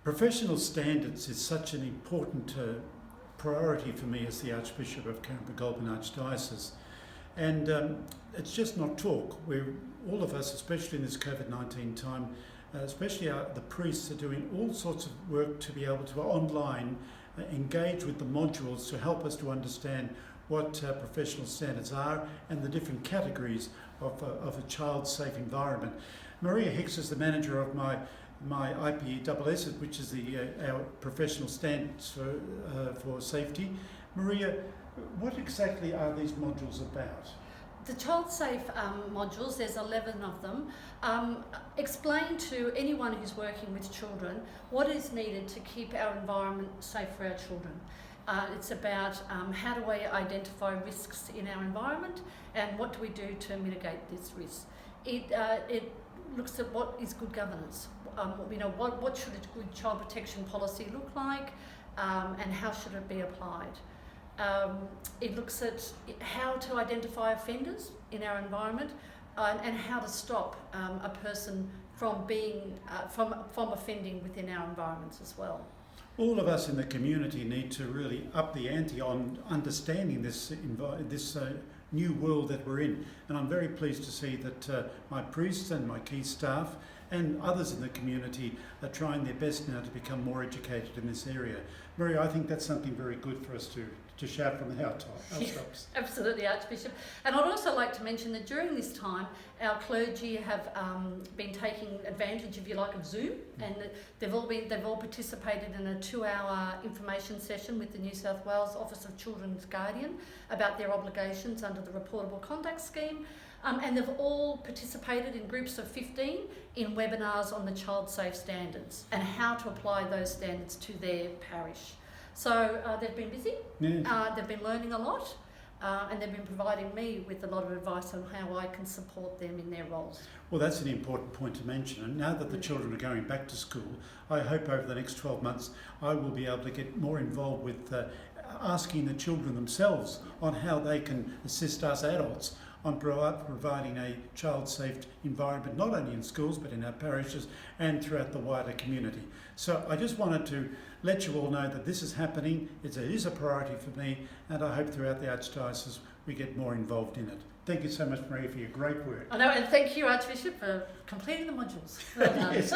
Professional standards is such an important priority for me as the Archbishop of Caringbah-Goulburn Archdiocese. And it's just not talk. All of us, especially in this COVID-19 time, especially the priests, are doing all sorts of work to be able to online engage with the modules to help us to understand what professional standards are and the different categories of a child-safe environment. Maria Hicks is the manager of my IPESS, which is our professional standards for safety. Maria, what exactly are these modules about? The Child Safe modules, there's 11 of them, explain to anyone who's working with children what is needed to keep our environment safe for our children. It's about how do we identify risks in our environment and what do we do to mitigate this risk. It looks at what is good governance. What should a good child protection policy look like, and how should it be applied. It looks at how to identify offenders in our environment and how to stop a person from being from offending within our environments as well. All of us in the community need to really up the ante on understanding this new world that we're in. And I'm very pleased to see that my priests and my key staff and others in the community are trying their best now to become more educated in this area. Maria, I think that's something very good for us to shout from the housetops. Absolutely, Archbishop. And I'd also like to mention that during this time, our clergy have been taking advantage, if you like, of Zoom, and they've all participated in a 2-hour information session with the New South Wales Office of Children's Guardian about their obligations under the Reportable Conduct Scheme. And they've all participated in groups of 15 in webinars on the child safe standards and how to apply those standards to their parish. So they've been busy, they've been learning a lot, and they've been providing me with a lot of advice on how I can support them in their roles. Well, that's an important point to mention. And now that the children are going back to school, I hope over the next 12 months I will be able to get more involved with asking the children themselves on how they can assist us adults on providing a child-safe environment, not only in schools but in our parishes and throughout the wider community. So I just wanted to let you all know that this is happening. It is a priority for me, and I hope throughout the Archdiocese we get more involved in it. Thank you so much, Maria, for your great work. I know, and thank you, Archbishop, for completing the modules. Well done. Yes.